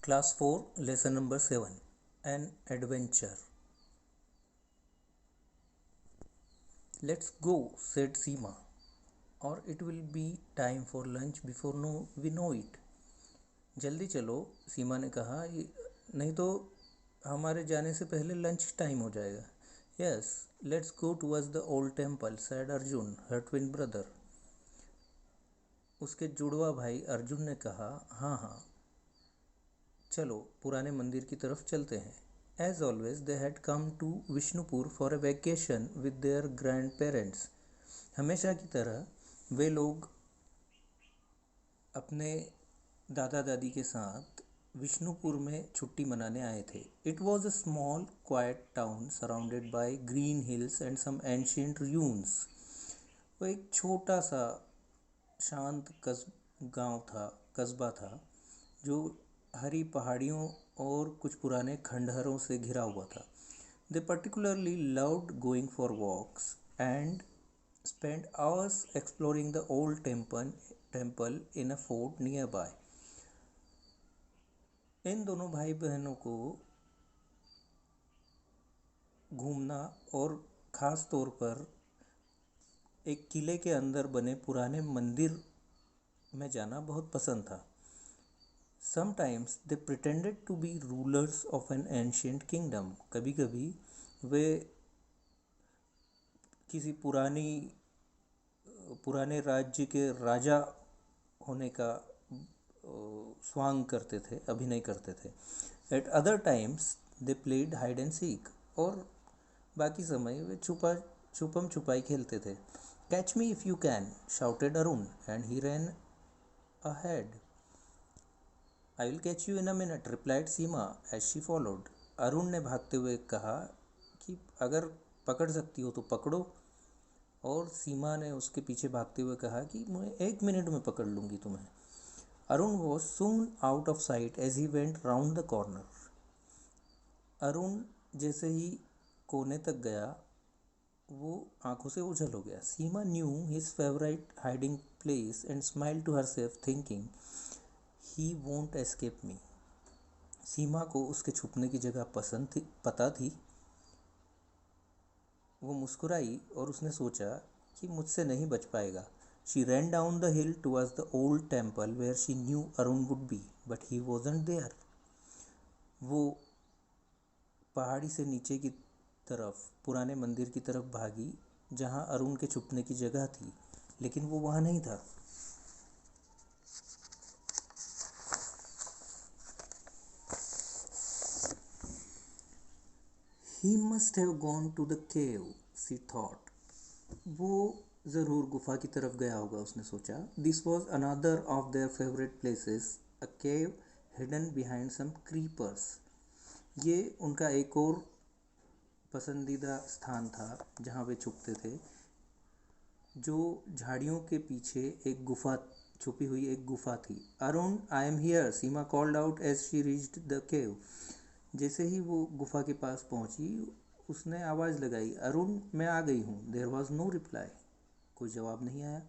Class 4, Lesson number 7, An Adventure. Let's go, said Seema, or it will be time for lunch before we know it. जल्दी चलो, सीमा ने कहा, नहीं तो हमारे जाने से पहले लंच टाइम हो जाएगा. Yes, let's go towards the old temple, said Arjun, her twin brother. उसके जुड़वा भाई अर्जुन ने कहा, हाँ हाँ चलो पुराने मंदिर की तरफ चलते हैं. As always, they had come to Vishnupur for a vacation with their grandparents. हमेशा की तरह वे लोग अपने दादा दादी के साथ विष्णुपुर में छुट्टी मनाने आए थे. It was a small, quiet town surrounded by green hills and some ancient ruins. वो एक छोटा सा शांत गांव था, कस्बा था, जो हरी पहाड़ियों और कुछ पुराने खंडहरों से घिरा हुआ था. They particularly loved going for walks and spent hours exploring the old temple in a fort nearby. इन दोनों भाई बहनों को घूमना और ख़ास तौर पर एक किले के अंदर बने पुराने मंदिर में जाना बहुत पसंद था. Sometimes they pretended to be rulers of an ancient kingdom. कभी कभी वे किसी पुराने राज्य के राजा होने का स्वांग करते थे, अभिनय करते थे. At other times they played hide and seek. और बाकी समय वे छुपम छुपाई खेलते थे. Catch me if you can, shouted Arun, and he ran ahead. I will catch you in a minute, replied Seema as she followed. Arun ने भागते हुए कहा कि अगर पकड़ सकती हो तो पकड़ो, और सीमा ने उसके पीछे भागते हुए कहा कि मैं 1 मिनट में पकड़ लूँगी तुम्हें. Arun was soon out of sight as he went round the corner. Arun जैसे ही कोने तक गया वो आंखों से ओझल हो गया. सीमा knew his favorite hiding place and smiled to herself thinking, He won't escape me. सीमा को उसके छुपने की जगह पता थी. वो मुस्कुराई और उसने सोचा कि मुझसे नहीं बच पाएगा. She ran down the hill towards the old temple where she knew Arun would be, but he wasn't there. वो पहाड़ी से नीचे की तरफ पुराने मंदिर की तरफ भागी जहाँ अरुण के छुपने की जगह थी, लेकिन वो वहाँ नहीं था. He must have gone to the cave, she thought. वो ज़रूर गुफा की तरफ गया होगा, उसने सोचा. This was another of their favorite places, a cave hidden behind some creepers. ये उनका एक और पसंदीदा स्थान था जहाँ वे छुपते थे, जो झाड़ियों के पीछे एक गुफा छुपी हुई एक गुफा थी. Arun, I am here, Seema called out as she reached the cave. जैसे ही वो गुफा के पास पहुंची उसने आवाज़ लगाई, अरुण मैं आ गई हूँ. There was no reply. कोई जवाब नहीं आया.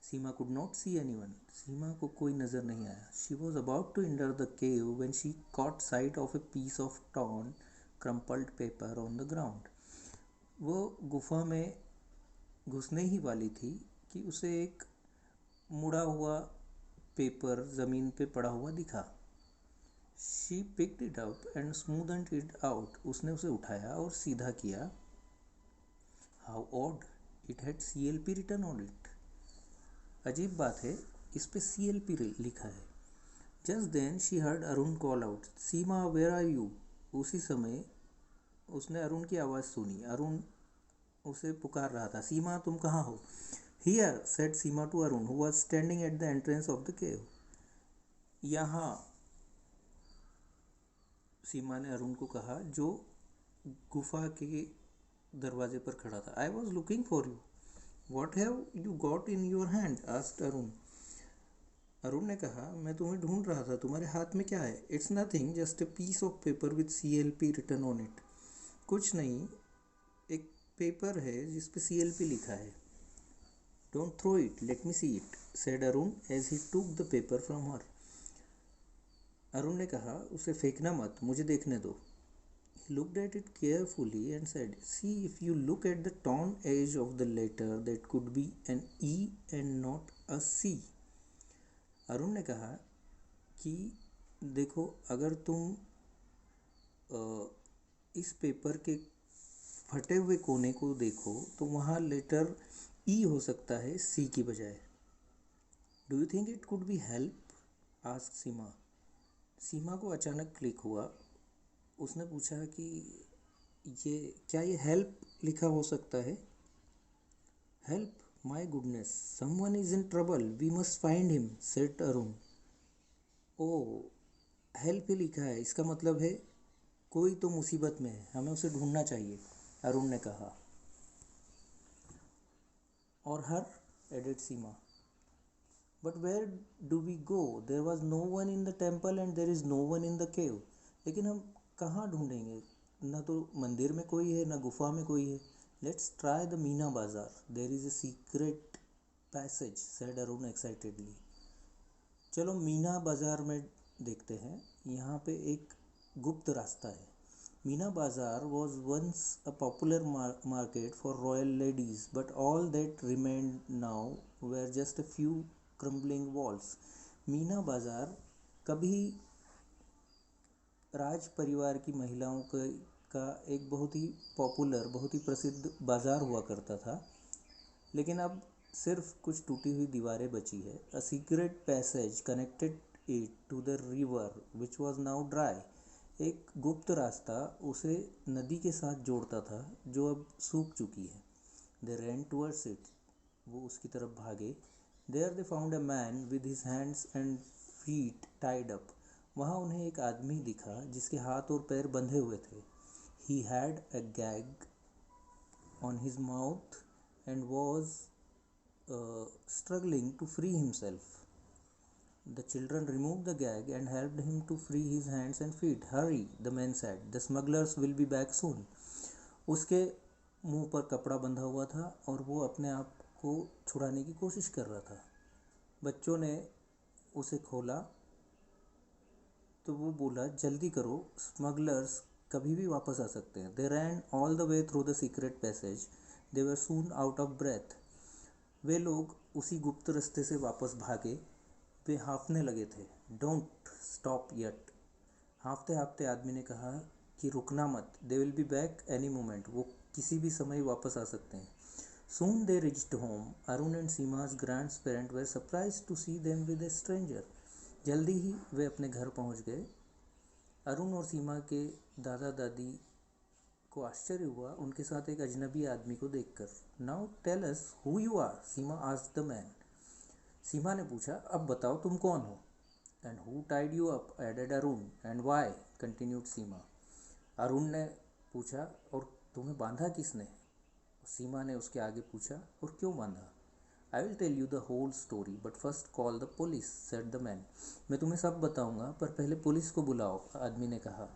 Seema could not see anyone. Seema को कोई नज़र नहीं आया. She was about to enter the cave when she caught sight of a piece of torn crumpled paper on the ground. वो गुफा में घुसने ही वाली थी कि उसे एक मुड़ा हुआ पेपर ज़मीन पे पड़ा हुआ दिखा. She picked it up and smoothed it out. उसने उसे उठाया और सीधा किया. How odd! It had CLP written on it. अजीब बात है, इस पे CLP लिखा है. Just then she heard Arun call out, Seema, where are you? उसी समय उसने अरुण की आवाज़ सुनी. अरुण उसे पुकार रहा था, सीमा तुम कहाँ हो? Here, said Seema to Arun, who was standing at the entrance of the cave. यहाँ, सीमा ने अरुण को कहा जो गुफा के दरवाजे पर खड़ा था. I was looking for you. What have you got in your hand? Asked Arun. Arun ने कहा मैं तुम्हें ढूंढ रहा था, तुम्हारे हाथ में क्या है? It's nothing, just a piece of paper with CLP written on it. कुछ नहीं, एक पेपर है जिस पे CLP लिखा है. Don't throw it, let me see it, said Arun as he took the paper from her. Arun ने कहा, उसे फेंकना मत, मुझे देखने दो. He looked at it carefully and said, see, if you look at the torn edge of the letter, that could be an E and not a C. Arun ने कहा कि देखो, अगर तुम इस पेपर के फटे हुए कोने को देखो तो वहाँ लेटर ई हो सकता है सी की बजाय. Do you think it could be help? Asked Seema. Seema को अचानक क्लिक हुआ. उसने पूछा कि ये हेल्प लिखा हो सकता है? Help? My goodness, someone is in trouble, we must find him, said Arun. ओ, हेल्प ही लिखा है, इसका मतलब है कोई तो मुसीबत में है, हमें उसे ढूंढना चाहिए, अरुण ने कहा. और her, added Seema. But where do we go? There was no one in the temple and there is no one in the cave. लेकिन हम कहाँ ढूंढेंगे? न तो मंदिर में कोई है, न गुफा में कोई है. लेट्स ट्राई द मीना बाजार, there is a secret passage, said Arun excitedly. चलो मीना बाजार में देखते हैं, यहाँ पे एक गुप्त रास्ता है. मीना बाजार was once a popular market for royal ladies, but all that remained now were just a few crumbling walls. Meena बाजार कभी राज परिवार की महिलाओं का एक बहुत ही पॉपुलर, बहुत ही प्रसिद्ध बाज़ार हुआ करता था, लेकिन अब सिर्फ कुछ टूटी हुई दीवारें बची है. A secret passage connected it to the river which was now dry. एक गुप्त रास्ता उसे नदी के साथ जोड़ता था जो अब सूख चुकी है. दे रैन टुवर्ड्स इट, वो उसकी तरफ भागे. There they found a man with his hands and feet tied up. वहाँ उन्हें एक आदमी दिखा जिसके हाथ और पैर बंधे हुए थे. He had a gag on his mouth and was struggling to free himself. The children removed the gag and helped him to free his hands and feet. Hurry, the man said. The smugglers will be back soon. उसके मुंह पर कपड़ा बंधा हुआ था और वो अपने आप को छुड़ाने की कोशिश कर रहा था. बच्चों ने उसे खोला तो वो बोला, जल्दी करो, स्मगलर्स कभी भी वापस आ सकते हैं. They ran all the way through the secret passage. They were soon out of breath. वे लोग उसी गुप्त रास्ते से वापस भागे. वे हाँफने लगे थे. Don't stop yet. हाँफते हाँफते आदमी ने कहा कि रुकना मत. They will be back any moment. वो किसी भी समय वापस आ सकते हैं. Soon they reached home. Arun and Seema's grand parent were surprise to see them with a stranger. जल्दी ही वे अपने घर पहुंच गए. अरुण और सीमा के दादा दादी को आश्चर्य हुआ उनके साथ एक अजनबी आदमी को देखकर. Now tell us who you are, Seema asked the man. Seema ने पूछा, अब बताओ तुम कौन हो. And who tied you up, added Arun. And why, continued Seema. Arun ने पूछा, और तुम्हें बांधा किसने? सीमा ने उसके आगे पूछा, और क्यों बांधा? I will tell you the whole story but first call the police, said the man. मैं तुम्हें सब बताऊंगा पर पहले पुलिस को बुलाओ, आदमी ने कहा.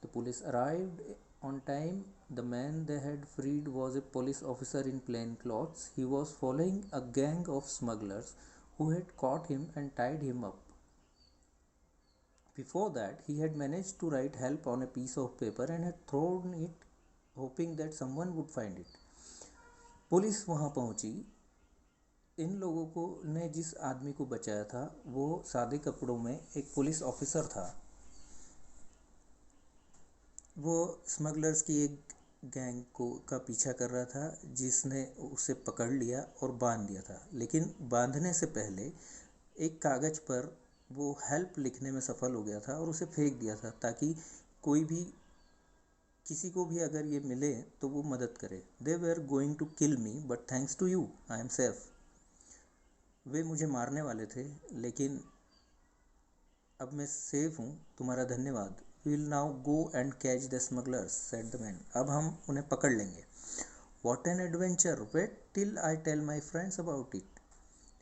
The police arrived on time. The man they had freed was a police officer in plain clothes. He was following a gang of smugglers who had caught him and tied him up. Before that, he had managed to write help on a piece of paper and had thrown it, hoping that someone would find it. Police वहाँ पहुँची. इन लोगों को ने जिस आदमी को बचाया था वो सादे कपड़ों में एक पुलिस ऑफिसर था. वो स्मगलर्स की एक गैंग का पीछा कर रहा था जिसने उसे पकड़ लिया और बांध दिया था. लेकिन बांधने से पहले एक कागज़ पर वो हेल्प लिखने में सफल हो गया था और उसे फेंक दिया था ताकि कोई भी, किसी को भी अगर ये मिले तो वो मदद करे. They were going to kill me but thanks to you I am safe. वे मुझे मारने वाले थे लेकिन अब मैं सेफ हूँ, तुम्हारा धन्यवाद. We will now go and catch the smugglers, said the man. अब हम उन्हें पकड़ लेंगे. What an adventure! Wait till I tell my friends about it.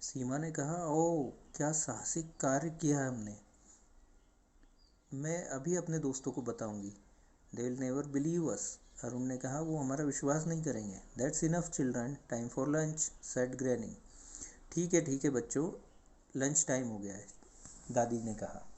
सीमा ने कहा, ओह क्या साहसिक कार्य किया है हमने, मैं अभी अपने दोस्तों को बताऊंगी. They will never believe us. Arun ने कहा, वो हमारा विश्वास नहीं करेंगे. That's enough children, time for lunch, said Granny. ठीक है बच्चों, लंच टाइम हो गया है, दादी ने कहा.